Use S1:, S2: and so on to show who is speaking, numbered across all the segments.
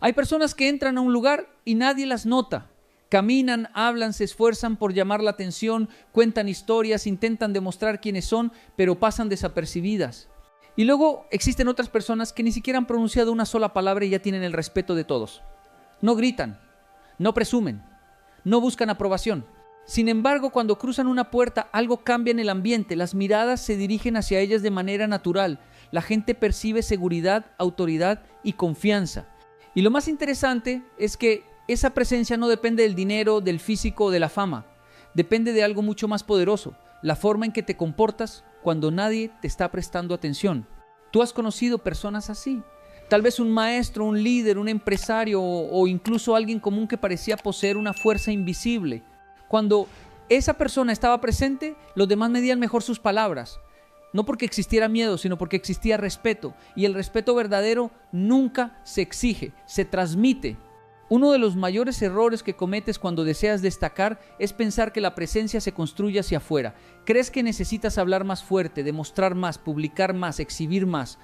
S1: Hay personas que entran a un lugar y nadie las nota. Caminan, hablan, se esfuerzan por llamar la atención, cuentan historias, intentan demostrar quiénes son, pero pasan desapercibidas. Y luego existen otras personas que ni siquiera han pronunciado una sola palabra y ya tienen el respeto de todos. No gritan, no presumen, no buscan aprobación. Sin embargo, cuando cruzan una puerta, algo cambia en el ambiente, las miradas se dirigen hacia ellas de manera natural. La gente percibe seguridad, autoridad y confianza. Y lo más interesante es que esa presencia no depende del dinero, del físico o de la fama. Depende de algo mucho más poderoso, la forma en que te comportas cuando nadie te está prestando atención. ¿Tú has conocido personas así? Tal vez un maestro, un líder, un empresario o incluso alguien común que parecía poseer una fuerza invisible. Cuando esa persona estaba presente, los demás medían mejor sus palabras. No porque existiera miedo, sino porque existía respeto. Y el respeto verdadero nunca se exige, se transmite. Uno de los mayores errores que cometes cuando deseas destacar es pensar que la presencia se construye hacia afuera. Crees que necesitas hablar más fuerte, demostrar más, publicar más, exhibir más.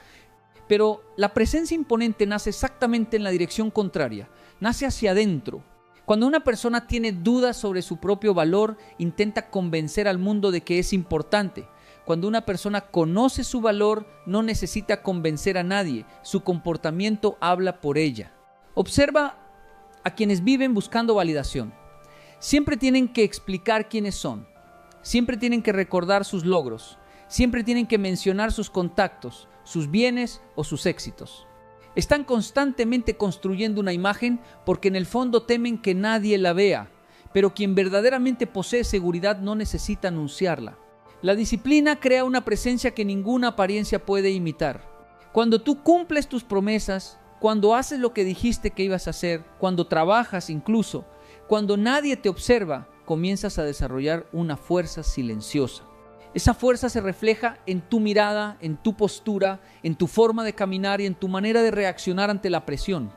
S1: Pero la presencia imponente nace exactamente en la dirección contraria, nace hacia adentro. Cuando una persona tiene dudas sobre su propio valor, intenta convencer al mundo de que es importante. Cuando una persona conoce su valor, no necesita convencer a nadie. Su comportamiento habla por ella. Observa a quienes viven buscando validación. Siempre tienen que explicar quiénes son. Siempre tienen que recordar sus logros. Siempre tienen que mencionar sus contactos, sus bienes o sus éxitos. Están constantemente construyendo una imagen porque en el fondo temen que nadie la vea, pero quien verdaderamente posee seguridad no necesita anunciarla. La disciplina crea una presencia que ninguna apariencia puede imitar. Cuando tú cumples tus promesas, cuando haces lo que dijiste que ibas a hacer, cuando trabajas incluso, cuando nadie te observa, comienzas a desarrollar una fuerza silenciosa. Esa fuerza se refleja en tu mirada, en tu postura, en tu forma de caminar y en tu manera de reaccionar ante la presión.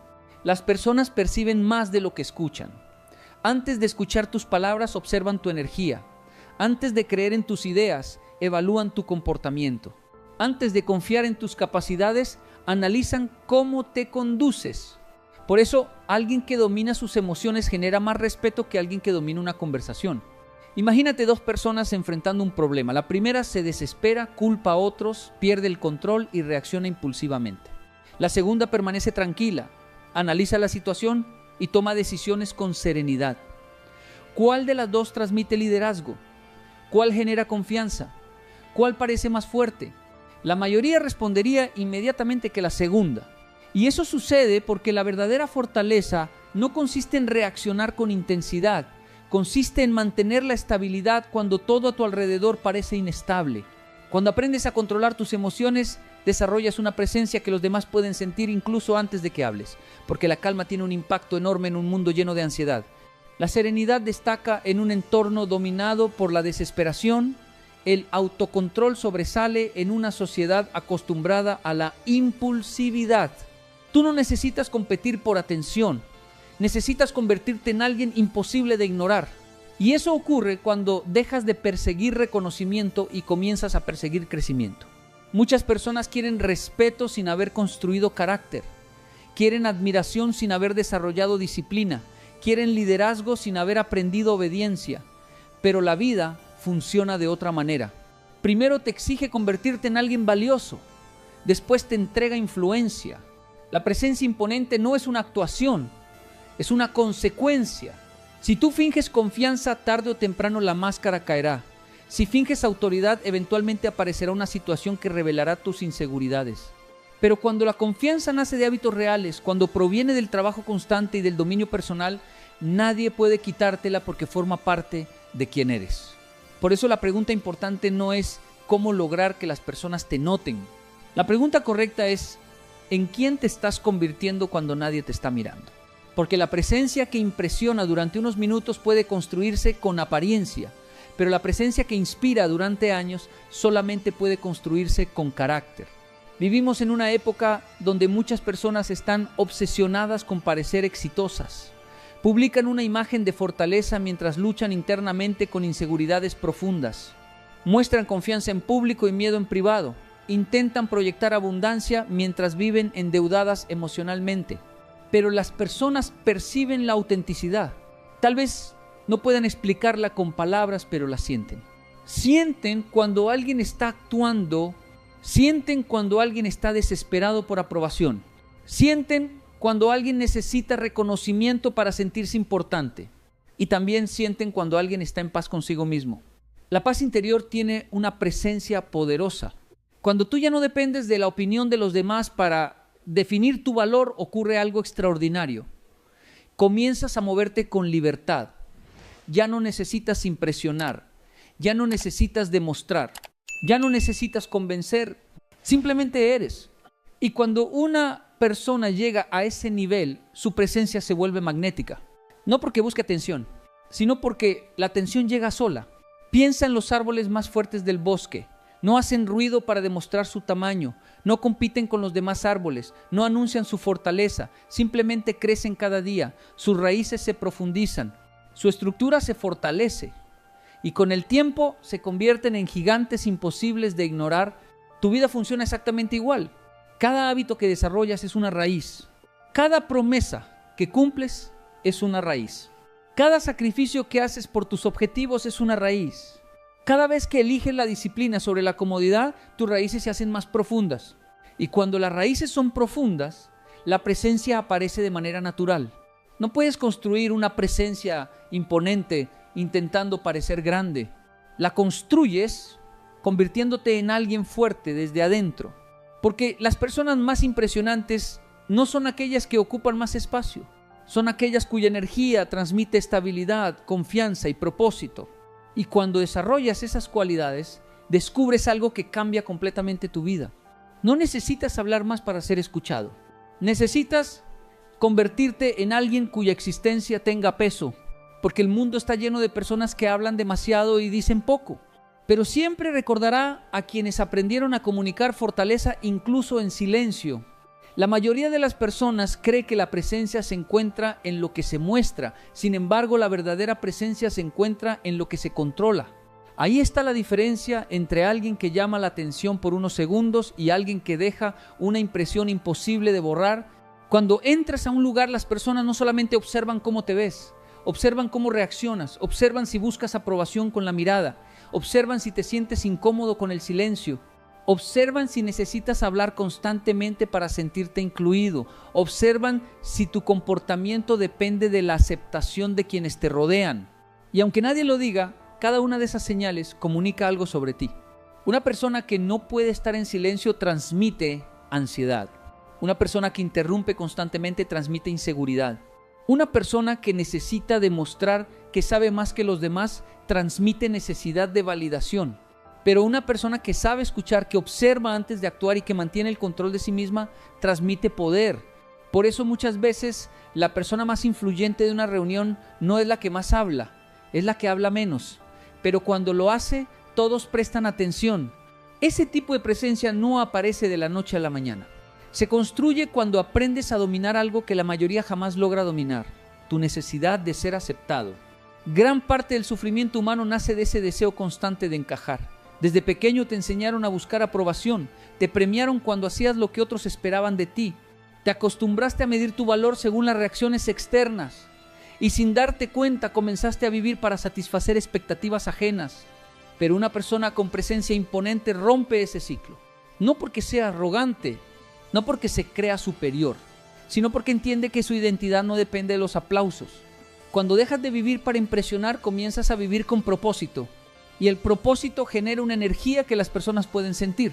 S1: Las personas perciben más de lo que escuchan. Antes de escuchar tus palabras, observan tu energía. Antes de creer en tus ideas, evalúan tu comportamiento. Antes de confiar en tus capacidades, analizan cómo te conduces. Por eso, alguien que domina sus emociones genera más respeto que alguien que domina una conversación. Imagínate dos personas enfrentando un problema. La primera se desespera, culpa a otros, pierde el control y reacciona impulsivamente. La segunda permanece tranquila, analiza la situación y toma decisiones con serenidad. ¿Cuál de las dos transmite liderazgo? ¿Cuál genera confianza? ¿Cuál parece más fuerte? La mayoría respondería inmediatamente que la segunda. Y eso sucede porque la verdadera fortaleza no consiste en reaccionar con intensidad, consiste en mantener la estabilidad cuando todo a tu alrededor parece inestable. Cuando aprendes a controlar tus emociones, desarrollas una presencia que los demás pueden sentir incluso antes de que hables, porque la calma tiene un impacto enorme en un mundo lleno de ansiedad. La serenidad destaca en un entorno dominado por la desesperación. El autocontrol sobresale en una sociedad acostumbrada a la impulsividad. Tú no necesitas competir por atención. Necesitas convertirte en alguien imposible de ignorar. Y eso ocurre cuando dejas de perseguir reconocimiento y comienzas a perseguir crecimiento. Muchas personas quieren respeto sin haber construido carácter. Quieren admiración sin haber desarrollado disciplina. Quieren liderazgo sin haber aprendido obediencia. Pero la vida funciona de otra manera. Primero te exige convertirte en alguien valioso. Después te entrega influencia. La presencia imponente no es una actuación. Es una consecuencia. Si tú finges confianza, tarde o temprano la máscara caerá. Si finges autoridad, eventualmente aparecerá una situación que revelará tus inseguridades. Pero cuando la confianza nace de hábitos reales, cuando proviene del trabajo constante y del dominio personal, nadie puede quitártela porque forma parte de quién eres. Por eso la pregunta importante no es cómo lograr que las personas te noten. La pregunta correcta es, ¿en quién te estás convirtiendo cuando nadie te está mirando? Porque la presencia que impresiona durante unos minutos puede construirse con apariencia, pero la presencia que inspira durante años solamente puede construirse con carácter. Vivimos en una época donde muchas personas están obsesionadas con parecer exitosas. Publican una imagen de fortaleza mientras luchan internamente con inseguridades profundas. Muestran confianza en público y miedo en privado. Intentan proyectar abundancia mientras viven endeudadas emocionalmente. pero las personas perciben la autenticidad. Tal vez no puedan explicarla con palabras, pero la sienten. Sienten cuando alguien está actuando, sienten cuando alguien está desesperado por aprobación, sienten cuando alguien necesita reconocimiento para sentirse importante, y también sienten cuando alguien está en paz consigo mismo. La paz interior tiene una presencia poderosa. Cuando tú ya no dependes de la opinión de los demás para definir tu valor, ocurre algo extraordinario. Comienzas a moverte con libertad. Ya no necesitas impresionar, ya no necesitas demostrar, ya no necesitas convencer, simplemente eres. Y cuando una persona llega a ese nivel, su presencia se vuelve magnética. No porque busque atención, sino porque la atención llega sola. Piensa en los árboles más fuertes del bosque. No hacen ruido para demostrar su tamaño, no compiten con los demás árboles, no anuncian su fortaleza, simplemente crecen cada día, sus raíces se profundizan, su estructura se fortalece y con el tiempo se convierten en gigantes imposibles de ignorar. Tu vida funciona exactamente igual. Cada hábito que desarrollas es una raíz. Cada promesa que cumples es una raíz. Cada sacrificio que haces por tus objetivos es una raíz. Cada vez que eliges la disciplina sobre la comodidad, tus raíces se hacen más profundas. Y cuando las raíces son profundas, la presencia aparece de manera natural. No puedes construir una presencia imponente intentando parecer grande. La construyes convirtiéndote en alguien fuerte desde adentro. Porque las personas más impresionantes no son aquellas que ocupan más espacio. Son aquellas cuya energía transmite estabilidad, confianza y propósito. Y cuando desarrollas esas cualidades, descubres algo que cambia completamente tu vida. No necesitas hablar más para ser escuchado. Necesitas convertirte en alguien cuya existencia tenga peso, porque el mundo está lleno de personas que hablan demasiado y dicen poco. Pero siempre recordará a quienes aprendieron a comunicar fortaleza incluso en silencio. La mayoría de las personas cree que la presencia se encuentra en lo que se muestra. Sin embargo, la verdadera presencia se encuentra en lo que se controla. Ahí está la diferencia entre alguien que llama la atención por unos segundos y alguien que deja una impresión imposible de borrar. Cuando entras a un lugar, las personas no solamente observan cómo te ves, observan cómo reaccionas, observan si buscas aprobación con la mirada, observan si te sientes incómodo con el silencio. Observan si necesitas hablar constantemente para sentirte incluido. Observan si tu comportamiento depende de la aceptación de quienes te rodean. Y aunque nadie lo diga, cada una de esas señales comunica algo sobre ti. Una persona que no puede estar en silencio transmite ansiedad. Una persona que interrumpe constantemente transmite inseguridad. Una persona que necesita demostrar que sabe más que los demás transmite necesidad de validación. Pero una persona que sabe escuchar, que observa antes de actuar y que mantiene el control de sí misma, transmite poder. Por eso muchas veces la persona más influyente de una reunión no es la que más habla, es la que habla menos. Pero cuando lo hace, todos prestan atención. Ese tipo de presencia no aparece de la noche a la mañana. Se construye cuando aprendes a dominar algo que la mayoría jamás logra dominar: tu necesidad de ser aceptado. Gran parte del sufrimiento humano nace de ese deseo constante de encajar. Desde pequeño te enseñaron a buscar aprobación, te premiaron cuando hacías lo que otros esperaban de ti, te acostumbraste a medir tu valor según las reacciones externas y sin darte cuenta comenzaste a vivir para satisfacer expectativas ajenas. Pero una persona con presencia imponente rompe ese ciclo, no porque sea arrogante, no porque se crea superior, sino porque entiende que su identidad no depende de los aplausos. Cuando dejas de vivir para impresionar, comienzas a vivir con propósito. Y el propósito genera una energía que las personas pueden sentir.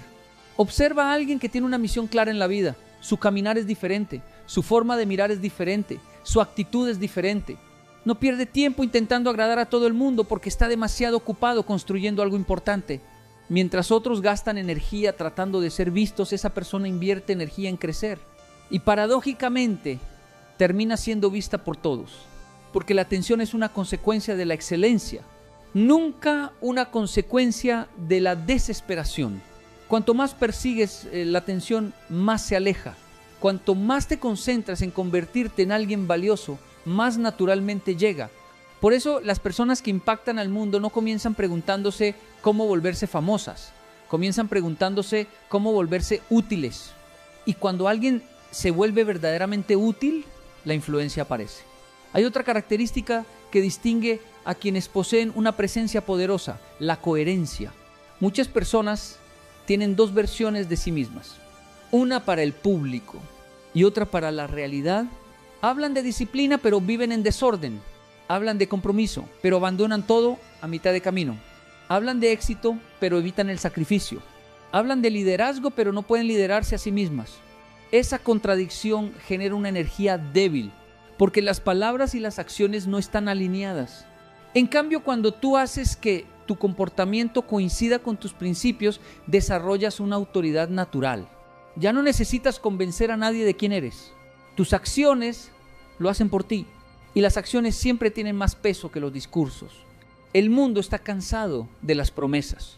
S1: Observa a alguien que tiene una misión clara en la vida. Su caminar es diferente, su forma de mirar es diferente, su actitud es diferente. No pierde tiempo intentando agradar a todo el mundo porque está demasiado ocupado construyendo algo importante. Mientras otros gastan energía tratando de ser vistos, esa persona invierte energía en crecer. Y paradójicamente termina siendo vista por todos, porque la atención es una consecuencia de la excelencia. Nunca una consecuencia de la desesperación. Cuanto más persigues la atención, más se aleja. Cuanto más te concentras en convertirte en alguien valioso, más naturalmente llega. Por eso las personas que impactan al mundo no comienzan preguntándose cómo volverse famosas. Comienzan preguntándose cómo volverse útiles. Y cuando alguien se vuelve verdaderamente útil, la influencia aparece. Hay otra característica que distingue a quienes poseen una presencia poderosa, la coherencia. Muchas personas tienen dos versiones de sí mismas, una para el público y otra para la realidad. Hablan de disciplina pero viven en desorden. Hablan de compromiso pero abandonan todo a mitad de camino. Hablan de éxito pero evitan el sacrificio. Hablan de liderazgo pero no pueden liderarse a sí mismas. Esa contradicción genera una energía débil porque las palabras y las acciones no están alineadas. En cambio, cuando tú haces que tu comportamiento coincida con tus principios, desarrollas una autoridad natural. Ya no necesitas convencer a nadie de quién eres. Tus acciones lo hacen por ti y las acciones siempre tienen más peso que los discursos. El mundo está cansado de las promesas,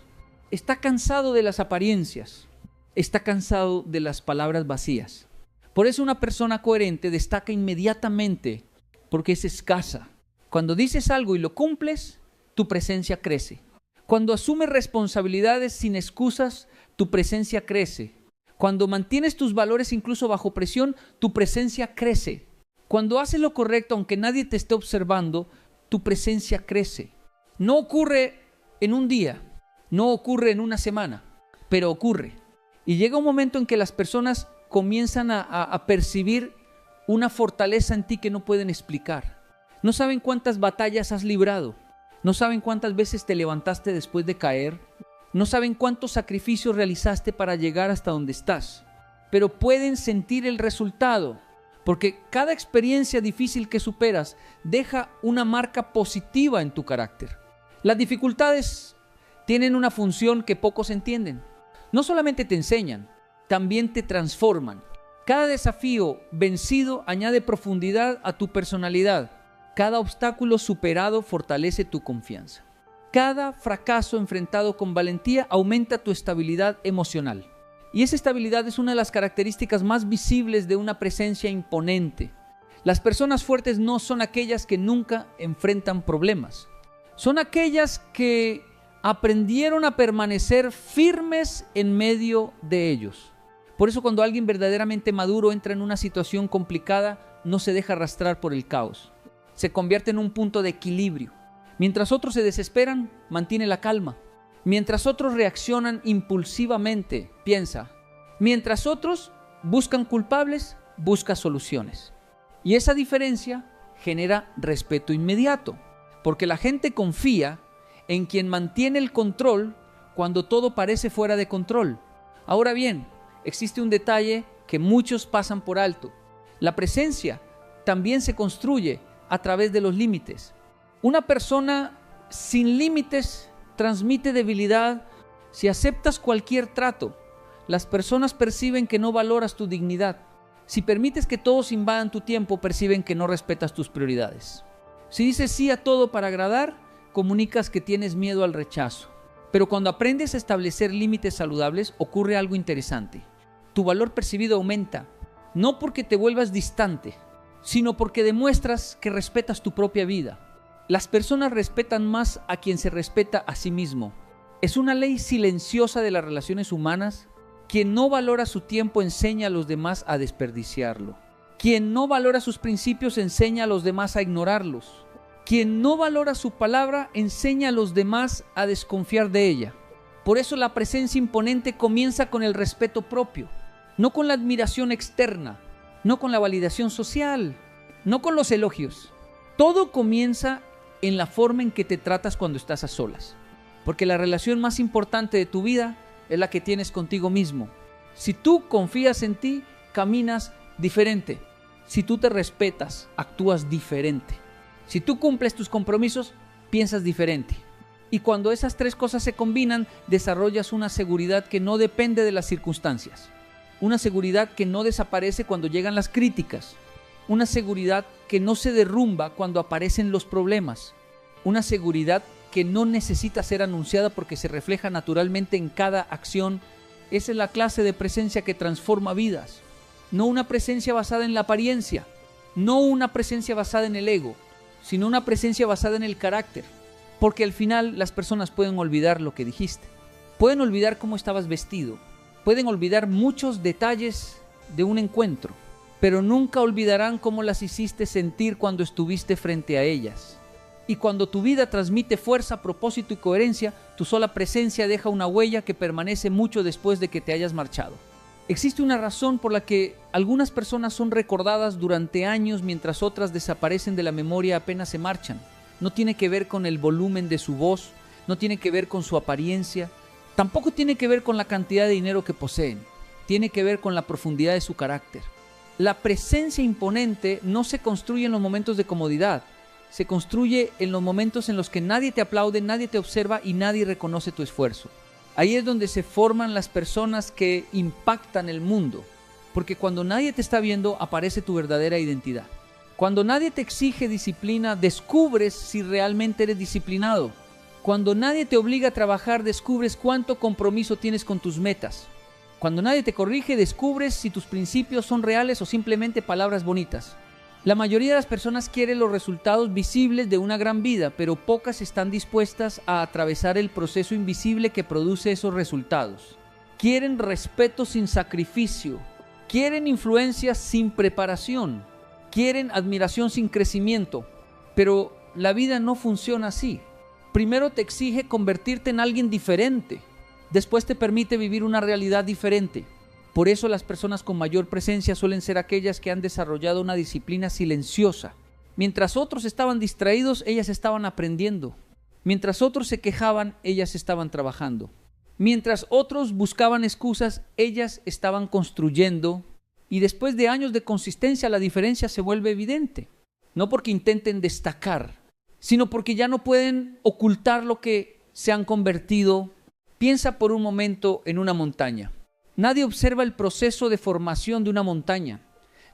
S1: está cansado de las apariencias, está cansado de las palabras vacías. Por eso una persona coherente destaca inmediatamente porque es escasa. Cuando dices algo y lo cumples, tu presencia crece. Cuando asumes responsabilidades sin excusas, tu presencia crece. Cuando mantienes tus valores incluso bajo presión, tu presencia crece. Cuando haces lo correcto aunque nadie te esté observando, tu presencia crece. No ocurre en un día, no ocurre en una semana, pero ocurre. Y llega un momento en que las personas comienzan a percibir una fortaleza en ti que no pueden explicar. No saben cuántas batallas has librado. No saben cuántas veces te levantaste después de caer. No saben cuántos sacrificios realizaste para llegar hasta donde estás. Pero pueden sentir el resultado, porque cada experiencia difícil que superas deja una marca positiva en tu carácter. Las dificultades tienen una función que pocos entienden. No solamente te enseñan, también te transforman. Cada desafío vencido añade profundidad a tu personalidad. Cada obstáculo superado fortalece tu confianza. Cada fracaso enfrentado con valentía aumenta tu estabilidad emocional. Y esa estabilidad es una de las características más visibles de una presencia imponente. Las personas fuertes no son aquellas que nunca enfrentan problemas. Son aquellas que aprendieron a permanecer firmes en medio de ellos. Por eso cuando alguien verdaderamente maduro entra en una situación complicada, no se deja arrastrar por el caos. Se convierte en un punto de equilibrio. Mientras otros se desesperan, mantiene la calma. Mientras otros reaccionan impulsivamente, piensa. Mientras otros buscan culpables, busca soluciones. Y esa diferencia genera respeto inmediato, porque la gente confía en quien mantiene el control cuando todo parece fuera de control. Ahora bien, existe un detalle que muchos pasan por alto. La presencia también se construye a través de los límites. Una persona sin límites transmite debilidad. Si aceptas cualquier trato, las personas perciben que no valoras tu dignidad. Si permites que todos invadan tu tiempo, perciben que no respetas tus prioridades. Si dices sí a todo para agradar, comunicas que tienes miedo al rechazo. Pero cuando aprendes a establecer límites saludables, ocurre algo interesante. Tu valor percibido aumenta, no porque te vuelvas distante, sino porque demuestras que respetas tu propia vida. Las personas respetan más a quien se respeta a sí mismo. Es una ley silenciosa de las relaciones humanas. Quien no valora su tiempo enseña a los demás a desperdiciarlo. Quien no valora sus principios enseña a los demás a ignorarlos. Quien no valora su palabra enseña a los demás a desconfiar de ella. Por eso la presencia imponente comienza con el respeto propio, no con la admiración externa, no con la validación social, no con los elogios. Todo comienza en la forma en que te tratas cuando estás a solas, porque la relación más importante de tu vida es la que tienes contigo mismo. Si tú confías en ti, caminas diferente. Si tú te respetas, actúas diferente. Si tú cumples tus compromisos, piensas diferente. Y cuando esas tres cosas se combinan, desarrollas una seguridad que no depende de las circunstancias. Una seguridad que no desaparece cuando llegan las críticas. Una seguridad que no se derrumba cuando aparecen los problemas. Una seguridad que no necesita ser anunciada porque se refleja naturalmente en cada acción. Esa es la clase de presencia que transforma vidas. No una presencia basada en la apariencia, no una presencia basada en el ego, sino una presencia basada en el carácter. Porque al final las personas pueden olvidar lo que dijiste. Pueden olvidar cómo estabas vestido. Pueden olvidar muchos detalles de un encuentro. pero nunca olvidarán cómo las hiciste sentir cuando estuviste frente a ellas. Y cuando tu vida transmite fuerza, propósito y coherencia, tu sola presencia deja una huella que permanece mucho después de que te hayas marchado. Existe una razón por la que algunas personas son recordadas durante años mientras otras desaparecen de la memoria apenas se marchan. No tiene que ver con el volumen de su voz, no tiene que ver con su apariencia, tampoco tiene que ver con la cantidad de dinero que poseen. Tiene que ver con la profundidad de su carácter. La presencia imponente no se construye en los momentos de comodidad, se construye en los momentos en los que nadie te aplaude, nadie te observa y nadie reconoce tu esfuerzo. Ahí es donde se forman las personas que impactan el mundo, porque cuando nadie te está viendo aparece tu verdadera identidad. Cuando nadie te exige disciplina, descubres si realmente eres disciplinado. Cuando nadie te obliga a trabajar, descubres cuánto compromiso tienes con tus metas. Cuando nadie te corrige, descubres si tus principios son reales o simplemente palabras bonitas. La mayoría de las personas quieren los resultados visibles de una gran vida, pero pocas están dispuestas a atravesar el proceso invisible que produce esos resultados. Quieren respeto sin sacrificio, quieren influencia sin preparación, quieren admiración sin crecimiento, pero la vida no funciona así. Primero te exige convertirte en alguien diferente, después te permite vivir una realidad diferente. Por eso las personas con mayor presencia suelen ser aquellas que han desarrollado una disciplina silenciosa. Mientras otros estaban distraídos, ellas estaban aprendiendo. Mientras otros se quejaban, ellas estaban trabajando. Mientras otros buscaban excusas, ellas estaban construyendo. Y después de años de consistencia, la diferencia se vuelve evidente. No porque intenten destacar, sino porque ya no pueden ocultar lo que se han convertido. Piensa por un momento en una montaña. Nadie observa el proceso de formación de una montaña.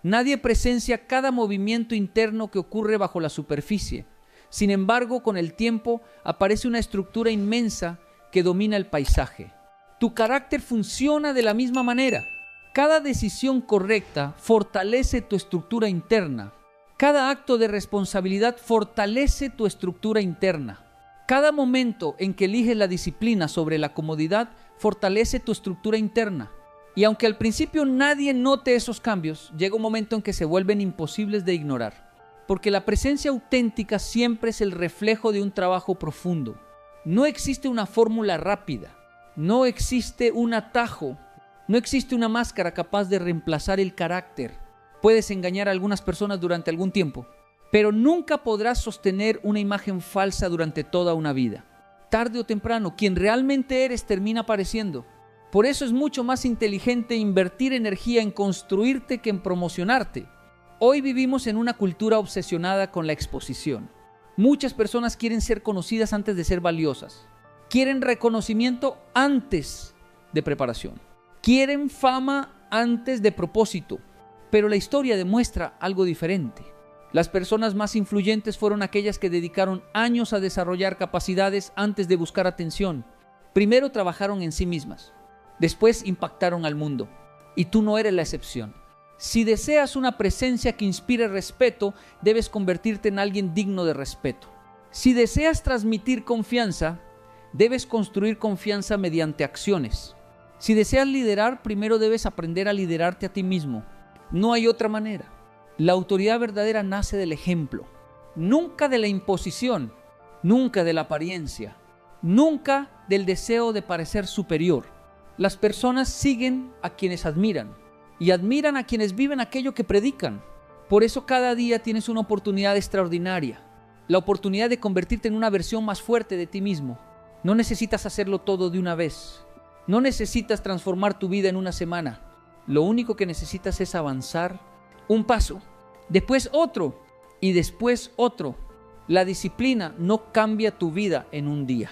S1: Nadie presencia cada movimiento interno que ocurre bajo la superficie. Sin embargo, con el tiempo aparece una estructura inmensa que domina el paisaje. Tu carácter funciona de la misma manera. Cada decisión correcta fortalece tu estructura interna. Cada acto de responsabilidad fortalece tu estructura interna. Cada momento en que eliges la disciplina sobre la comodidad fortalece tu estructura interna. Y aunque al principio nadie note esos cambios, llega un momento en que se vuelven imposibles de ignorar. Porque la presencia auténtica siempre es el reflejo de un trabajo profundo. No existe una fórmula rápida, no existe un atajo, no existe una máscara capaz de reemplazar el carácter. Puedes engañar a algunas personas durante algún tiempo, pero nunca podrás sostener una imagen falsa durante toda una vida. Tarde o temprano, quien realmente eres termina apareciendo. Por eso es mucho más inteligente invertir energía en construirte que en promocionarte. Hoy vivimos en una cultura obsesionada con la exposición. Muchas personas quieren ser conocidas antes de ser valiosas. Quieren reconocimiento antes de preparación. Quieren fama antes de propósito. Pero la historia demuestra algo diferente. Las personas más influyentes fueron aquellas que dedicaron años a desarrollar capacidades antes de buscar atención. Primero trabajaron en sí mismas. Después impactaron al mundo. Y tú no eres la excepción. Si deseas una presencia que inspire respeto, debes convertirte en alguien digno de respeto. Si deseas transmitir confianza, debes construir confianza mediante acciones. Si deseas liderar, primero debes aprender a liderarte a ti mismo. No hay otra manera. La autoridad verdadera nace del ejemplo. Nunca de la imposición, nunca de la apariencia, nunca del deseo de parecer superior. Las personas siguen a quienes admiran y admiran a quienes viven aquello que predican. Por eso cada día tienes una oportunidad extraordinaria, la oportunidad de convertirte en una versión más fuerte de ti mismo. No necesitas hacerlo todo de una vez. No necesitas transformar tu vida en una semana. Lo único que necesitas es avanzar un paso, después otro y después otro. La disciplina no cambia tu vida en un día,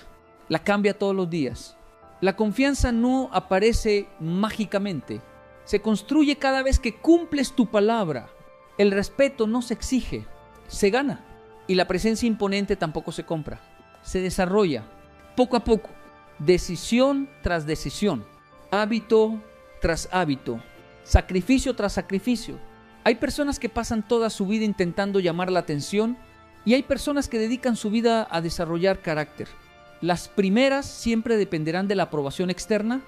S1: la cambia todos los días. La confianza no aparece mágicamente, se construye cada vez que cumples tu palabra. El respeto no se exige, se gana. Y la presencia imponente tampoco se compra, se desarrolla poco a poco, decisión tras decisión, hábito tras hábito, sacrificio tras sacrificio. Hay personas que pasan toda su vida intentando llamar la atención y hay personas que dedican su vida a desarrollar carácter. Las primeras siempre dependerán de la aprobación externa,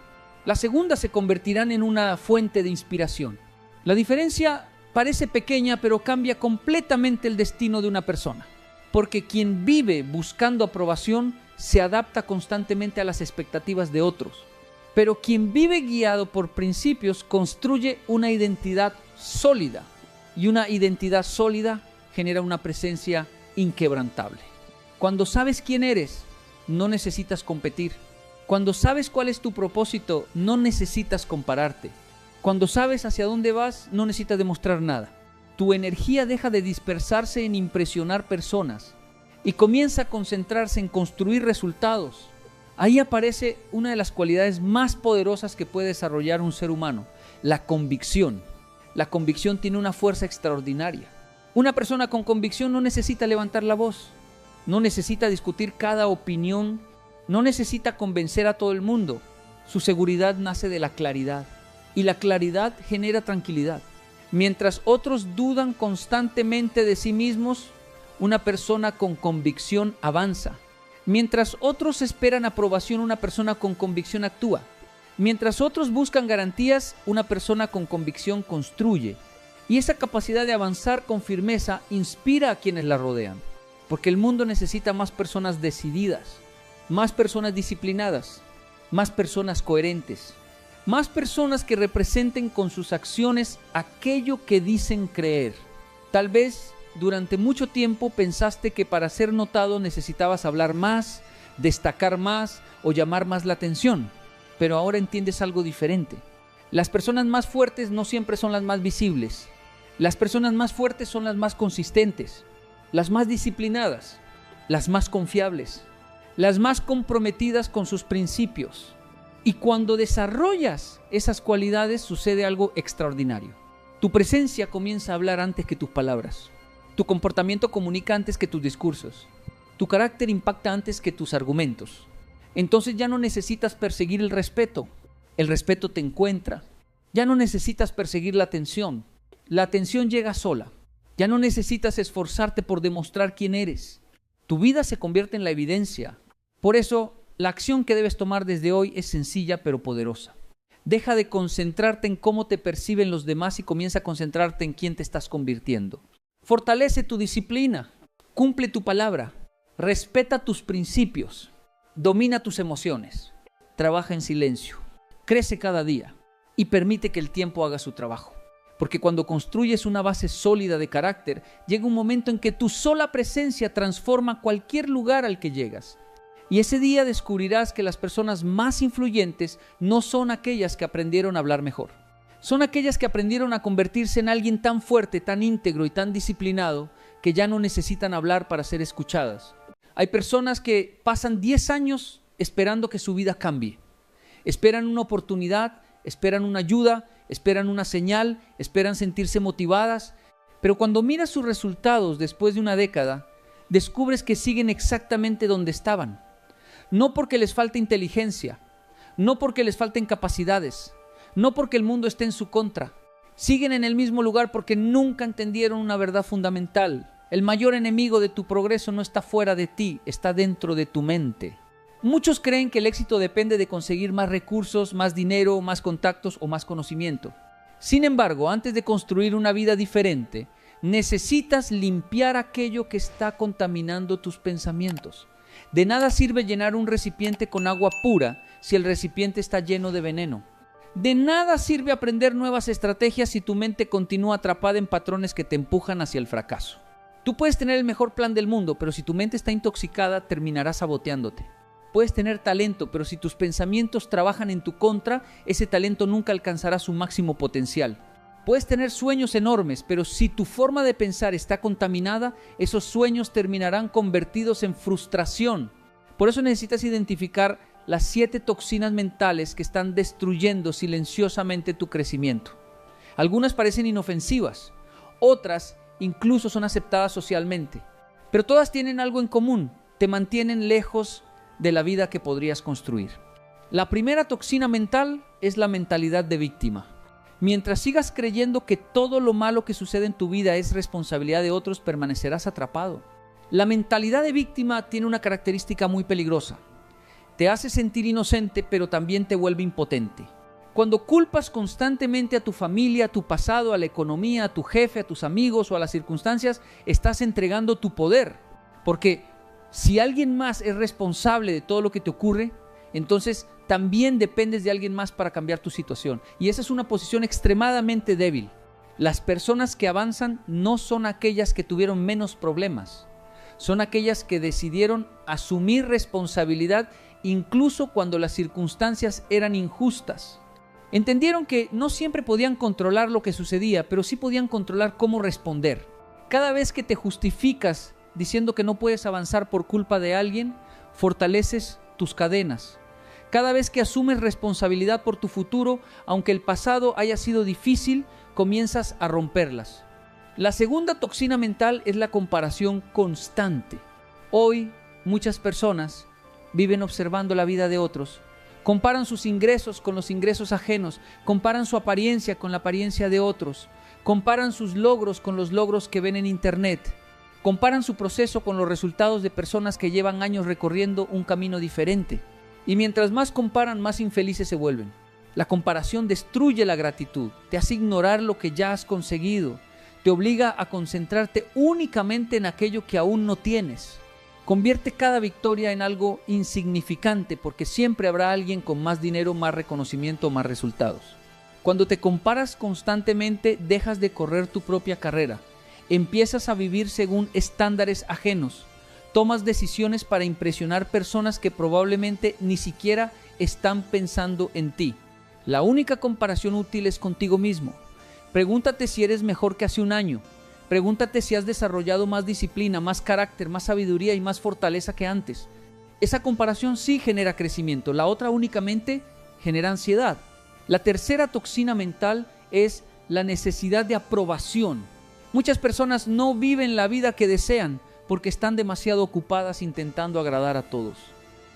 S1: las segundas se convertirán en una fuente de inspiración. La diferencia Parece pequeña, pero cambia completamente el destino de una persona. Porque quien vive buscando aprobación se adapta constantemente a las expectativas de otros. Pero quien vive guiado por principios construye una identidad sólida. Y una identidad sólida genera una presencia inquebrantable. Cuando sabes quién eres, no necesitas competir. Cuando sabes cuál es tu propósito, no necesitas compararte. Cuando sabes hacia dónde vas, no necesitas demostrar nada. Tu energía deja de dispersarse en impresionar personas y comienza a concentrarse en construir resultados. Ahí aparece una de las cualidades más poderosas que puede desarrollar un ser humano, la convicción. La convicción tiene una fuerza extraordinaria. Una persona con convicción no necesita levantar la voz, no necesita discutir cada opinión, no necesita convencer a todo el mundo. Su seguridad nace de la claridad y la claridad genera tranquilidad. Mientras otros dudan constantemente de sí mismos, una persona con convicción avanza. Mientras otros esperan aprobación, una persona con convicción actúa. Mientras otros buscan garantías, una persona con convicción construye. Y esa capacidad de avanzar con firmeza inspira a quienes la rodean. Porque el mundo necesita más personas decididas, más personas disciplinadas, más personas coherentes, más personas que representen con sus acciones aquello que dicen creer. Tal vez durante mucho tiempo pensaste que para ser notado necesitabas hablar más, destacar más o llamar más la atención, pero ahora entiendes algo diferente. Las personas más fuertes no siempre son las más visibles. Las personas más fuertes son las más consistentes, las más disciplinadas, las más confiables, las más comprometidas con sus principios. Y cuando desarrollas esas cualidades sucede algo extraordinario. Tu presencia comienza a hablar antes que tus palabras. Tu comportamiento comunica antes que tus discursos. Tu carácter impacta antes que tus argumentos. Entonces ya no necesitas perseguir el respeto. El respeto te encuentra. Ya no necesitas perseguir la atención. La atención llega sola. Ya no necesitas esforzarte por demostrar quién eres. Tu vida se convierte en la evidencia. Por eso, la acción que debes tomar desde hoy es sencilla pero poderosa. Deja de concentrarte en cómo te perciben los demás y comienza a concentrarte en quién te estás convirtiendo. Fortalece tu disciplina, cumple tu palabra, respeta tus principios, domina tus emociones, trabaja en silencio, crece cada día y permite que el tiempo haga su trabajo. Porque cuando construyes una base sólida de carácter, llega un momento en que tu sola presencia transforma cualquier lugar al que llegas. Y ese día descubrirás que las personas más influyentes no son aquellas que aprendieron a hablar mejor. Son aquellas que aprendieron a convertirse en alguien tan fuerte, tan íntegro y tan disciplinado que ya no necesitan hablar para ser escuchadas. Hay personas que pasan 10 años esperando que su vida cambie. Esperan una oportunidad, esperan una ayuda, esperan una señal, esperan sentirse motivadas. Pero cuando miras sus resultados después de una década, descubres que siguen exactamente donde estaban. No porque les falte inteligencia, no porque les falten capacidades, no porque el mundo esté en su contra. Siguen en el mismo lugar porque nunca entendieron una verdad fundamental. El mayor enemigo de tu progreso no está fuera de ti, está dentro de tu mente. Muchos creen que el éxito depende de conseguir más recursos, más dinero, más contactos o más conocimiento. Sin embargo, antes de construir una vida diferente, necesitas limpiar aquello que está contaminando tus pensamientos. De nada sirve llenar un recipiente con agua pura si el recipiente está lleno de veneno. De nada sirve aprender nuevas estrategias si tu mente continúa atrapada en patrones que te empujan hacia el fracaso. Tú puedes tener el mejor plan del mundo, pero si tu mente está intoxicada, terminarás saboteándote. Puedes tener talento, pero si tus pensamientos trabajan en tu contra, ese talento nunca alcanzará su máximo potencial. Puedes tener sueños enormes, pero si tu forma de pensar está contaminada, esos sueños terminarán convertidos en frustración. Por eso necesitas identificar las 7 toxinas mentales que están destruyendo silenciosamente tu crecimiento. Algunas parecen inofensivas, otras incluso son aceptadas socialmente, pero todas tienen algo en común: te mantienen lejos de la vida que podrías construir. La primera toxina mental es la mentalidad de víctima. Mientras sigas creyendo que todo lo malo que sucede en tu vida es responsabilidad de otros, permanecerás atrapado. La mentalidad de víctima tiene una característica muy peligrosa. Te hace sentir inocente, pero también te vuelve impotente. Cuando culpas constantemente a tu familia, a tu pasado, a la economía, a tu jefe, a tus amigos o a las circunstancias, estás entregando tu poder. Porque si alguien más es responsable de todo lo que te ocurre, entonces también dependes de alguien más para cambiar tu situación. Y esa es una posición extremadamente débil. Las personas que avanzan no son aquellas que tuvieron menos problemas. Son aquellas que decidieron asumir responsabilidad incluso cuando las circunstancias eran injustas. Entendieron que no siempre podían controlar lo que sucedía, pero sí podían controlar cómo responder. Cada vez que te justificas diciendo que no puedes avanzar por culpa de alguien, fortaleces tus cadenas. Cada vez que asumes responsabilidad por tu futuro, aunque el pasado haya sido difícil, comienzas a romperlas. La segunda toxina mental es la comparación constante. Hoy, muchas personas viven observando la vida de otros. Comparan sus ingresos con los ingresos ajenos, comparan su apariencia con la apariencia de otros, comparan sus logros con los logros que ven en internet, comparan su proceso con los resultados de personas que llevan años recorriendo un camino diferente. Y mientras más comparan, más infelices se vuelven. La comparación destruye la gratitud, te hace ignorar lo que ya has conseguido, te obliga a concentrarte únicamente en aquello que aún no tienes. Convierte cada victoria en algo insignificante porque siempre habrá alguien con más dinero, más reconocimiento, más resultados. Cuando te comparas constantemente, dejas de correr tu propia carrera. Empiezas a vivir según estándares ajenos. Tomas decisiones para impresionar personas que probablemente ni siquiera están pensando en ti. La única comparación útil es contigo mismo. Pregúntate si eres mejor que hace un año. Pregúntate si has desarrollado más disciplina, más carácter, más sabiduría y más fortaleza que antes. Esa comparación sí genera crecimiento, la otra únicamente genera ansiedad. La tercera toxina mental es la necesidad de aprobación. Muchas personas no viven la vida que desean porque están demasiado ocupadas intentando agradar a todos.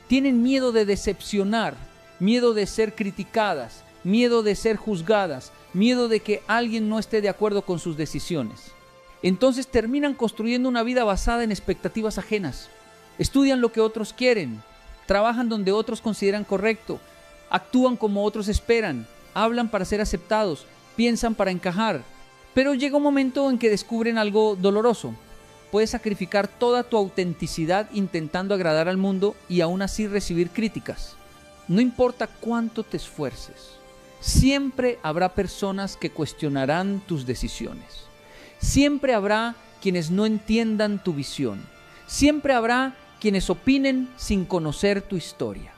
S1: Tienen miedo de decepcionar, miedo de ser criticadas, miedo de ser juzgadas, miedo de que alguien no esté de acuerdo con sus decisiones. Entonces terminan construyendo una vida basada en expectativas ajenas. Estudian lo que otros quieren, trabajan donde otros consideran correcto, actúan como otros esperan, hablan para ser aceptados, piensan para encajar. Pero llega un momento en que descubren algo doloroso. Puedes sacrificar toda tu autenticidad intentando agradar al mundo y aún así recibir críticas. No importa cuánto te esfuerces, siempre habrá personas que cuestionarán tus decisiones. Siempre habrá quienes no entiendan tu visión. Siempre habrá quienes opinen sin conocer tu historia.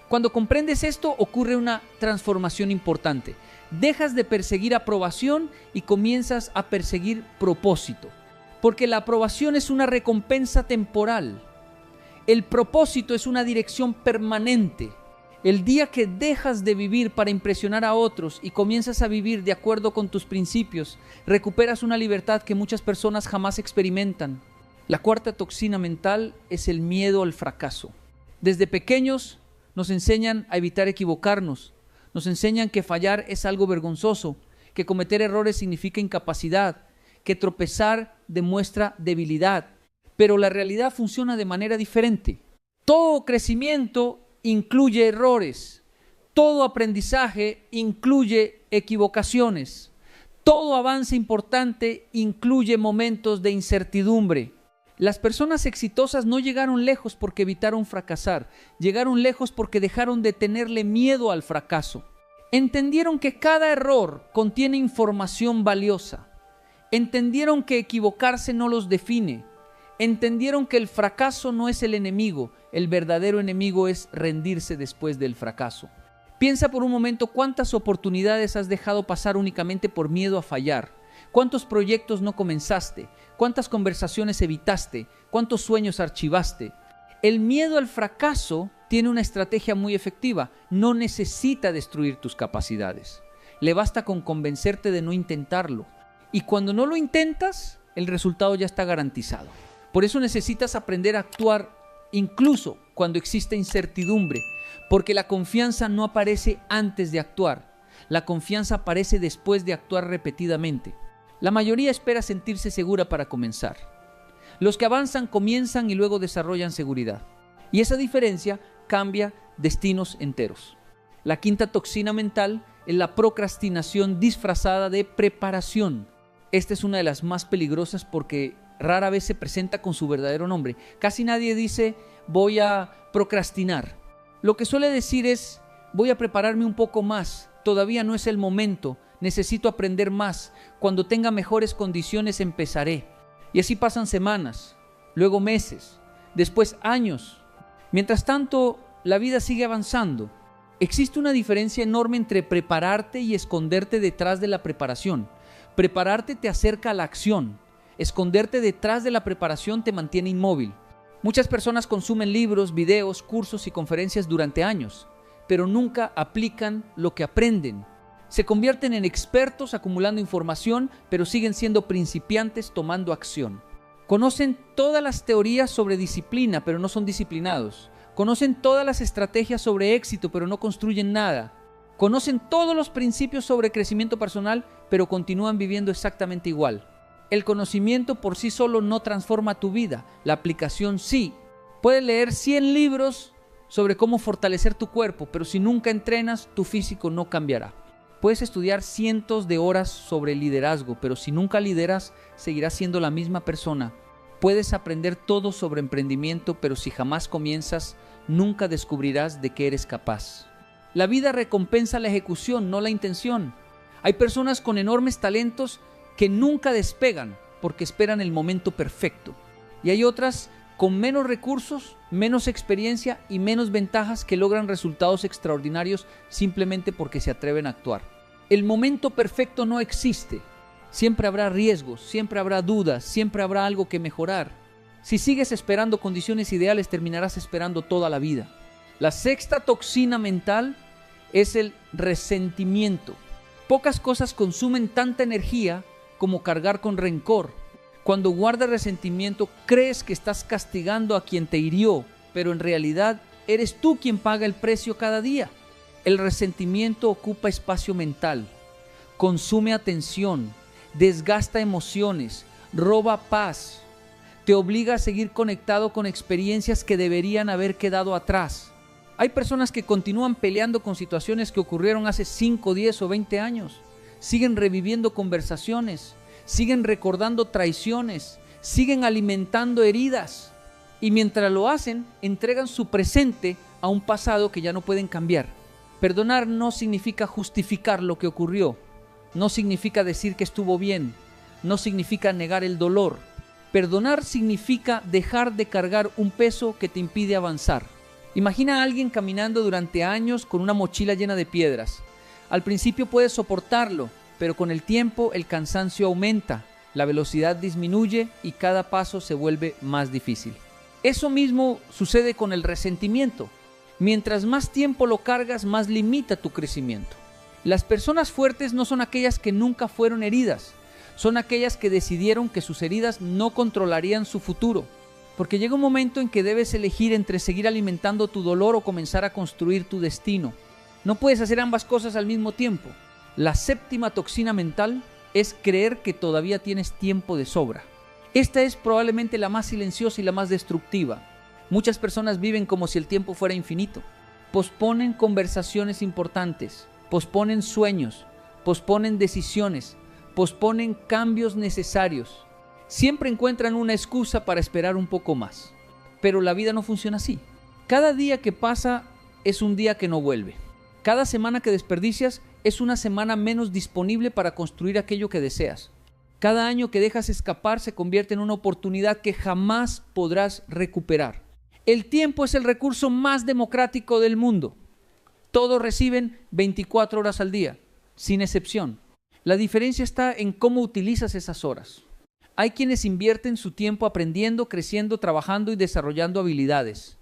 S1: Cuando comprendes esto, ocurre una transformación importante. Dejas de perseguir aprobación y comienzas a perseguir propósito. Porque la aprobación es una recompensa temporal. El propósito es una dirección permanente. El día que dejas de vivir para impresionar a otros y comienzas a vivir de acuerdo con tus principios, recuperas una libertad que muchas personas jamás experimentan. La cuarta toxina mental es el miedo al fracaso. Desde pequeños nos enseñan a evitar equivocarnos. Nos enseñan que fallar es algo vergonzoso, que cometer errores significa incapacidad, que tropezar demuestra debilidad. Pero la realidad funciona de manera diferente. Todo crecimiento incluye errores. Todo aprendizaje incluye equivocaciones. Todo avance importante incluye momentos de incertidumbre. Las personas exitosas no llegaron lejos porque evitaron fracasar. Llegaron lejos porque dejaron de tenerle miedo al fracaso. Entendieron que cada error contiene información valiosa. Entendieron que equivocarse no los define. Entendieron que el fracaso no es el enemigo. El verdadero enemigo es rendirse después del fracaso. Piensa por un momento cuántas oportunidades has dejado pasar únicamente por miedo a fallar. ¿Cuántos proyectos no comenzaste? ¿Cuántas conversaciones evitaste? ¿Cuántos sueños archivaste? El miedo al fracaso tiene una estrategia muy efectiva. No necesita destruir tus capacidades. Le basta con convencerte de no intentarlo. Y cuando no lo intentas, el resultado ya está garantizado. Por eso necesitas aprender a actuar incluso cuando existe incertidumbre, porque la confianza no aparece antes de actuar. La confianza aparece después de actuar repetidamente. La mayoría espera sentirse segura para comenzar. Los que avanzan comienzan y luego desarrollan seguridad. Y esa diferencia cambia destinos enteros. La quinta toxina mental es la procrastinación disfrazada de preparación. Esta es una de las más peligrosas porque rara vez se presenta con su verdadero nombre. Casi nadie dice voy a procrastinar. Lo que suele decir es voy a prepararme un poco más, todavía no es el momento, necesito aprender más, cuando tenga mejores condiciones empezaré. Y así pasan semanas, luego meses, después años. Mientras tanto, la vida sigue avanzando. Existe una diferencia enorme entre prepararte y esconderte detrás de la preparación. Prepararte te acerca a la acción. Esconderte detrás de la preparación te mantiene inmóvil. Muchas personas consumen libros, videos, cursos y conferencias durante años, pero nunca aplican lo que aprenden. Se convierten en expertos acumulando información, pero siguen siendo principiantes tomando acción. Conocen todas las teorías sobre disciplina, pero no son disciplinados. Conocen todas las estrategias sobre éxito, pero no construyen nada. Conocen todos los principios sobre crecimiento personal, pero continúan viviendo exactamente igual. El conocimiento por sí solo no transforma tu vida, la aplicación sí. Puedes leer 100 libros sobre cómo fortalecer tu cuerpo, pero si nunca entrenas, tu físico no cambiará. Puedes estudiar cientos de horas sobre liderazgo, pero si nunca lideras, seguirás siendo la misma persona. Puedes aprender todo sobre emprendimiento, pero si jamás comienzas, nunca descubrirás de qué eres capaz. La vida recompensa la ejecución, no la intención. Hay personas con enormes talentos que nunca despegan porque esperan el momento perfecto. Y hay otras con menos recursos, menos experiencia y menos ventajas que logran resultados extraordinarios simplemente porque se atreven a actuar. El momento perfecto no existe. Siempre habrá riesgos, siempre habrá dudas, siempre habrá algo que mejorar. Si sigues esperando condiciones ideales, terminarás esperando toda la vida. La sexta toxina mental es el resentimiento. Pocas cosas consumen tanta energía como cargar con rencor. Cuando guardas resentimiento, crees que estás castigando a quien te hirió, pero en realidad eres tú quien paga el precio cada día. El resentimiento ocupa espacio mental, consume atención, desgasta emociones, roba paz, te obliga a seguir conectado con experiencias que deberían haber quedado atrás. Hay personas que continúan peleando con situaciones que ocurrieron hace 5, 10 o 20 años. Siguen reviviendo conversaciones, siguen recordando traiciones, siguen alimentando heridas. Y mientras lo hacen, entregan su presente a un pasado que ya no pueden cambiar. Perdonar no significa justificar lo que ocurrió. No significa decir que estuvo bien. No significa negar el dolor. Perdonar significa dejar de cargar un peso que te impide avanzar. Imagina a alguien caminando durante años con una mochila llena de piedras. Al principio puedes soportarlo, pero con el tiempo el cansancio aumenta, la velocidad disminuye y cada paso se vuelve más difícil. Eso mismo sucede con el resentimiento. Mientras más tiempo lo cargas, más limita tu crecimiento. Las personas fuertes no son aquellas que nunca fueron heridas, son aquellas que decidieron que sus heridas no controlarían su futuro. Porque llega un momento en que debes elegir entre seguir alimentando tu dolor o comenzar a construir tu destino. No puedes hacer ambas cosas al mismo tiempo. La séptima toxina mental es creer que todavía tienes tiempo de sobra. Esta es probablemente la más silenciosa y la más destructiva. Muchas personas viven como si el tiempo fuera infinito. Posponen conversaciones importantes, posponen sueños, posponen decisiones, posponen cambios necesarios. Siempre encuentran una excusa para esperar un poco más. Pero la vida no funciona así. Cada día que pasa es un día que no vuelve. Cada semana que desperdicias es una semana menos disponible para construir aquello que deseas. Cada año que dejas escapar se convierte en una oportunidad que jamás podrás recuperar. El tiempo es el recurso más democrático del mundo. Todos reciben 24 horas al día, sin excepción. La diferencia está en cómo utilizas esas horas. Hay quienes invierten su tiempo aprendiendo, creciendo, trabajando y desarrollando habilidades.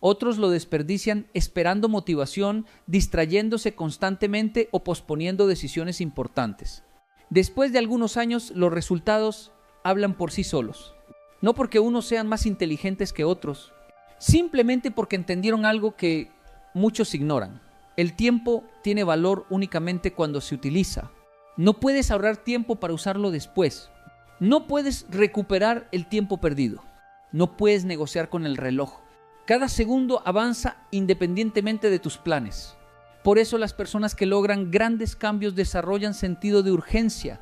S1: Otros lo desperdician esperando motivación, distrayéndose constantemente o posponiendo decisiones importantes. Después de algunos años, los resultados hablan por sí solos. No porque unos sean más inteligentes que otros, simplemente porque entendieron algo que muchos ignoran. El tiempo tiene valor únicamente cuando se utiliza. No puedes ahorrar tiempo para usarlo después. No puedes recuperar el tiempo perdido. No puedes negociar con el reloj. Cada segundo avanza independientemente de tus planes. Por eso las personas que logran grandes cambios desarrollan sentido de urgencia.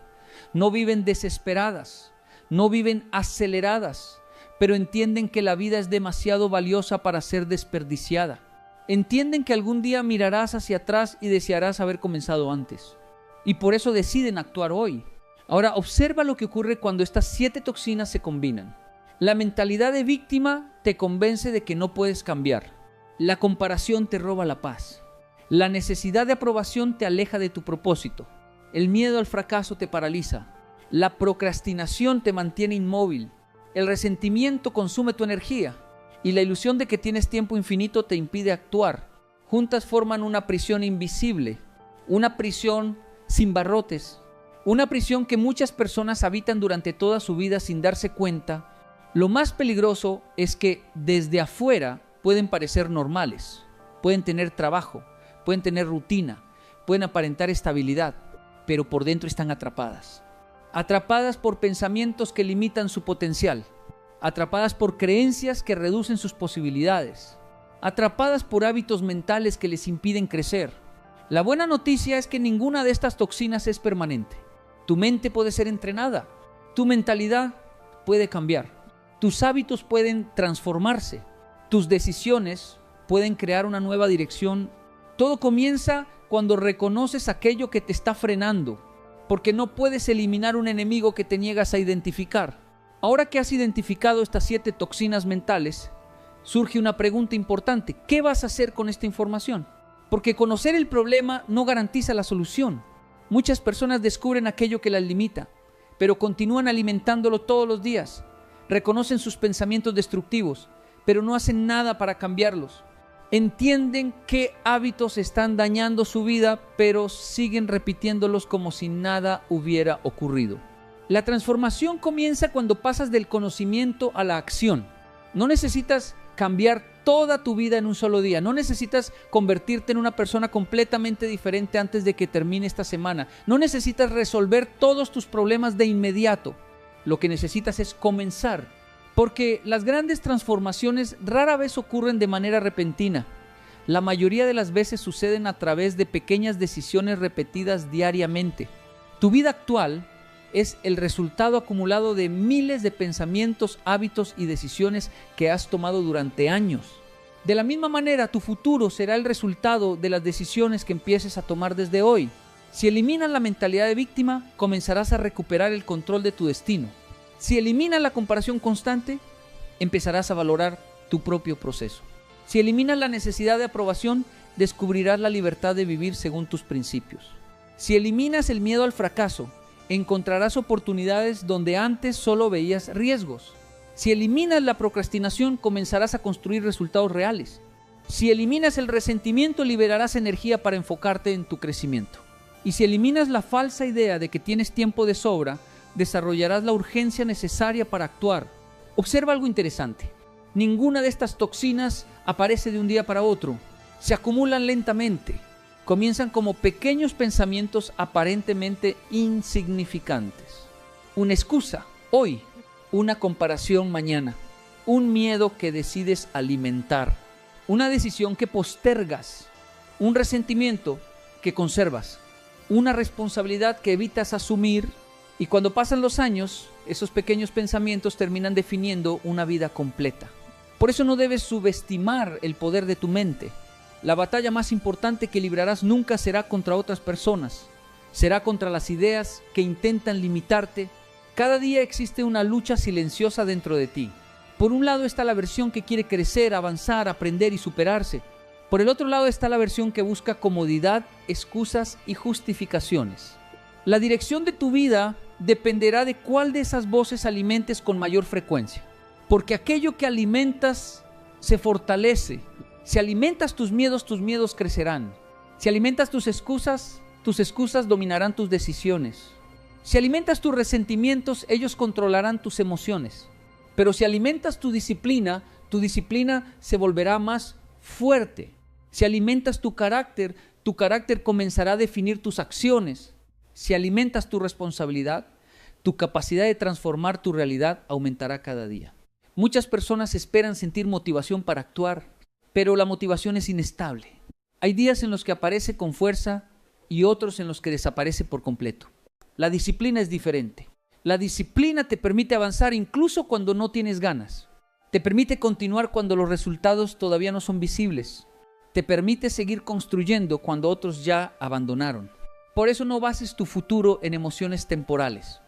S1: No viven desesperadas, no viven aceleradas, pero entienden que la vida es demasiado valiosa para ser desperdiciada. Entienden que algún día mirarás hacia atrás y desearás haber comenzado antes. Y por eso deciden actuar hoy. Ahora, observa lo que ocurre cuando estas 7 toxinas se combinan. La mentalidad de víctima te convence de que no puedes cambiar. La comparación te roba la paz. La necesidad de aprobación te aleja de tu propósito. El miedo al fracaso te paraliza. La procrastinación te mantiene inmóvil. El resentimiento consume tu energía. Y la ilusión de que tienes tiempo infinito te impide actuar. Juntas forman una prisión invisible, una prisión sin barrotes, una prisión que muchas personas habitan durante toda su vida sin darse cuenta. Lo más peligroso es que desde afuera pueden parecer normales, pueden tener trabajo, pueden tener rutina, pueden aparentar estabilidad, pero por dentro están atrapadas. Atrapadas por pensamientos que limitan su potencial, atrapadas por creencias que reducen sus posibilidades, atrapadas por hábitos mentales que les impiden crecer. La buena noticia es que ninguna de estas toxinas es permanente. Tu mente puede ser entrenada, tu mentalidad puede cambiar, tus hábitos pueden transformarse, tus decisiones pueden crear una nueva dirección. Todo comienza cuando reconoces aquello que te está frenando, porque no puedes eliminar un enemigo que te niegas a identificar. Ahora que has identificado estas 7 toxinas mentales, surge una pregunta importante. ¿Qué vas a hacer con esta información? Porque conocer el problema no garantiza la solución. Muchas personas descubren aquello que las limita, pero continúan alimentándolo todos los días. Reconocen sus pensamientos destructivos, pero no hacen nada para cambiarlos. Entienden qué hábitos están dañando su vida, pero siguen repitiéndolos como si nada hubiera ocurrido. La transformación comienza cuando pasas del conocimiento a la acción. No necesitas cambiar toda tu vida en un solo día. No necesitas convertirte en una persona completamente diferente antes de que termine esta semana. No necesitas resolver todos tus problemas de inmediato. Lo que necesitas es comenzar. Porque las grandes transformaciones rara vez ocurren de manera repentina. La mayoría de las veces suceden a través de pequeñas decisiones repetidas diariamente. Tu vida actual es el resultado acumulado de miles de pensamientos, hábitos y decisiones que has tomado durante años. De la misma manera, tu futuro será el resultado de las decisiones que empieces a tomar desde hoy. Si eliminas la mentalidad de víctima, comenzarás a recuperar el control de tu destino. Si eliminas la comparación constante, empezarás a valorar tu propio proceso. Si eliminas la necesidad de aprobación, descubrirás la libertad de vivir según tus principios. Si eliminas el miedo al fracaso, encontrarás oportunidades donde antes solo veías riesgos. Si eliminas la procrastinación, comenzarás a construir resultados reales. Si eliminas el resentimiento, liberarás energía para enfocarte en tu crecimiento. Y si eliminas la falsa idea de que tienes tiempo de sobra, desarrollarás la urgencia necesaria para actuar. Observa algo interesante. Ninguna de estas toxinas aparece de un día para otro. Se acumulan lentamente. Comienzan como pequeños pensamientos aparentemente insignificantes. Una excusa hoy, una comparación mañana, un miedo que decides alimentar, una decisión que postergas, un resentimiento que conservas, una responsabilidad que evitas asumir, y cuando pasan los años, esos pequeños pensamientos terminan definiendo una vida completa. Por eso no debes subestimar el poder de tu mente. La batalla más importante que librarás nunca será contra otras personas, será contra las ideas que intentan limitarte. Cada día existe una lucha silenciosa dentro de ti. Por un lado está la versión que quiere crecer, avanzar, aprender y superarse. Por el otro lado está la versión que busca comodidad, excusas y justificaciones. La dirección de tu vida dependerá de cuál de esas voces alimentes con mayor frecuencia. Porque aquello que alimentas se fortalece. Si alimentas tus miedos crecerán. Si alimentas tus excusas dominarán tus decisiones. Si alimentas tus resentimientos, ellos controlarán tus emociones. Pero si alimentas tu disciplina se volverá más fuerte. Si alimentas tu carácter comenzará a definir tus acciones. Si alimentas tu responsabilidad, tu capacidad de transformar tu realidad aumentará cada día. Muchas personas esperan sentir motivación para actuar, pero la motivación es inestable. Hay días en los que aparece con fuerza y otros en los que desaparece por completo. La disciplina es diferente. La disciplina te permite avanzar incluso cuando no tienes ganas. Te permite continuar cuando los resultados todavía no son visibles. Te permite seguir construyendo cuando otros ya abandonaron. Por eso no bases tu futuro en emociones temporales.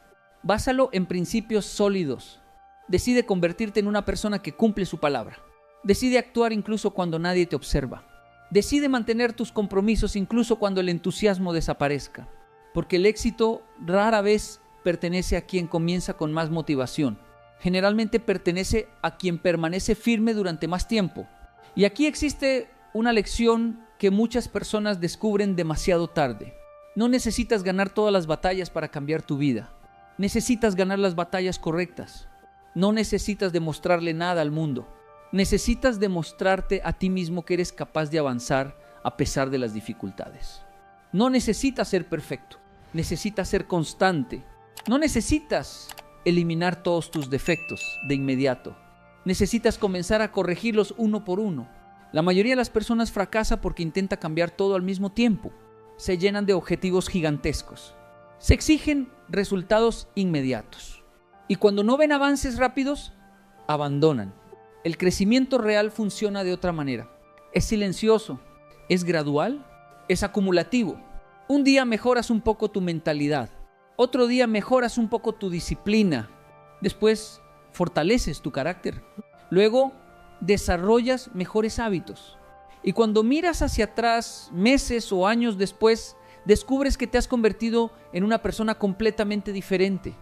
S1: Básalo en principios sólidos. Decide convertirte en una persona que cumple su palabra. Decide actuar incluso cuando nadie te observa. Decide mantener tus compromisos incluso cuando el entusiasmo desaparezca. Porque el éxito rara vez pertenece a quien comienza con más motivación. Generalmente pertenece a quien permanece firme durante más tiempo. Y aquí existe una lección que muchas personas descubren demasiado tarde. No necesitas ganar todas las batallas para cambiar tu vida. Necesitas ganar las batallas correctas. No necesitas demostrarle nada al mundo. Necesitas demostrarte a ti mismo que eres capaz de avanzar a pesar de las dificultades. No necesitas ser perfecto. Necesitas ser constante. No necesitas eliminar todos tus defectos de inmediato. Necesitas comenzar a corregirlos uno por uno. La mayoría de las personas fracasa porque intenta cambiar todo al mismo tiempo. Se llenan de objetivos gigantescos. Se exigen resultados inmediatos. Y cuando no ven avances rápidos, abandonan. El crecimiento real funciona de otra manera. Es silencioso, es gradual, es acumulativo. Un día mejoras un poco tu mentalidad. Otro día mejoras un poco tu disciplina. Después fortaleces tu carácter. Luego desarrollas mejores hábitos. Y cuando miras hacia atrás, meses o años después, descubres que te has convertido en una persona completamente diferente.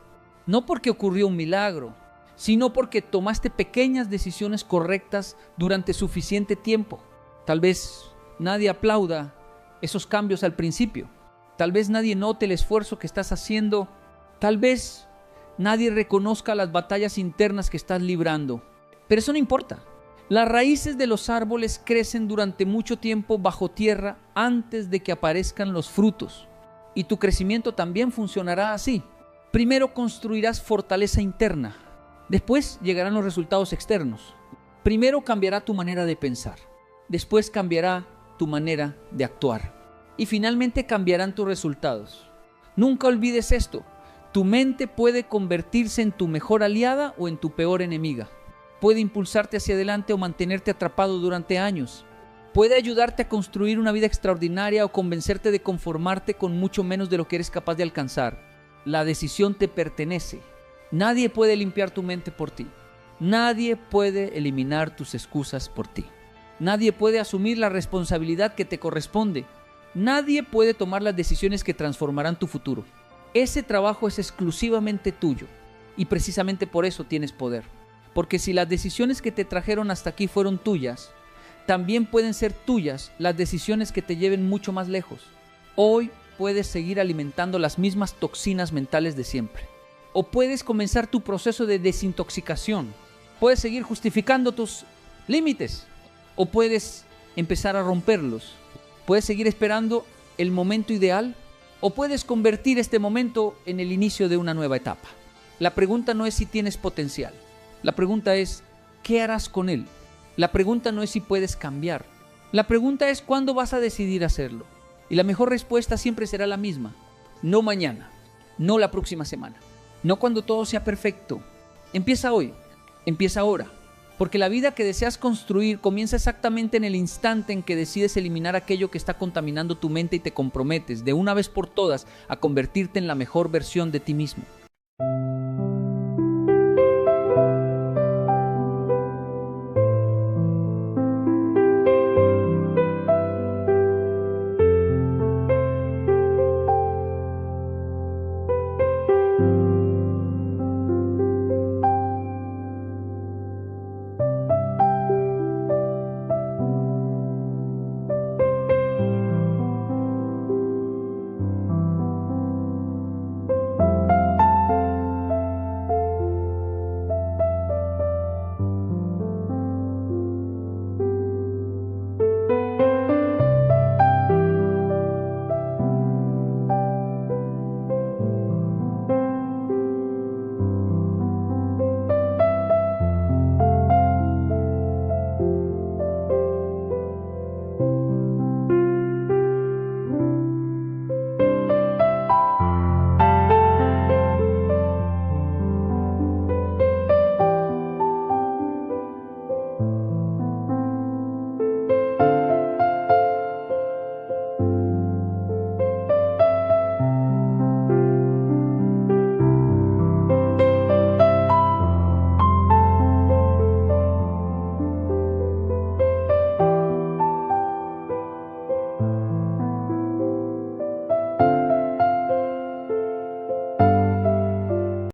S1: No porque ocurrió un milagro, sino porque tomaste pequeñas decisiones correctas durante suficiente tiempo. Tal vez nadie aplauda esos cambios al principio. Tal vez nadie note el esfuerzo que estás haciendo. Tal vez nadie reconozca las batallas internas que estás librando. Pero eso no importa. Las raíces de los árboles crecen durante mucho tiempo bajo tierra antes de que aparezcan los frutos. Y tu crecimiento también funcionará así. Primero construirás fortaleza interna. Después llegarán los resultados externos. Primero cambiará tu manera de pensar. Después cambiará tu manera de actuar. Y finalmente cambiarán tus resultados. Nunca olvides esto. Tu mente puede convertirse en tu mejor aliada o en tu peor enemiga. Puede impulsarte hacia adelante o mantenerte atrapado durante años. Puede ayudarte a construir una vida extraordinaria o convencerte de conformarte con mucho menos de lo que eres capaz de alcanzar. La decisión te pertenece. Nadie puede limpiar tu mente por ti. Nadie puede eliminar tus excusas por ti. Nadie puede asumir la responsabilidad que te corresponde. Nadie puede tomar las decisiones que transformarán tu futuro. Ese trabajo es exclusivamente tuyo y precisamente por eso tienes poder. Porque si las decisiones que te trajeron hasta aquí fueron tuyas, también pueden ser tuyas las decisiones que te lleven mucho más lejos. Hoy puedes seguir alimentando las mismas toxinas mentales de siempre. O puedes comenzar tu proceso de desintoxicación. Puedes seguir justificando tus límites. O puedes empezar a romperlos. Puedes seguir esperando el momento ideal. O puedes convertir este momento en el inicio de una nueva etapa. La pregunta no es si tienes potencial. La pregunta es, ¿qué harás con él? La pregunta no es si puedes cambiar. La pregunta es, ¿cuándo vas a decidir hacerlo? Y la mejor respuesta siempre será la misma. No mañana, no la próxima semana, no cuando todo sea perfecto. Empieza hoy, empieza ahora. Porque la vida que deseas construir comienza exactamente en el instante en que decides eliminar aquello que está contaminando tu mente y te comprometes de una vez por todas a convertirte en la mejor versión de ti mismo.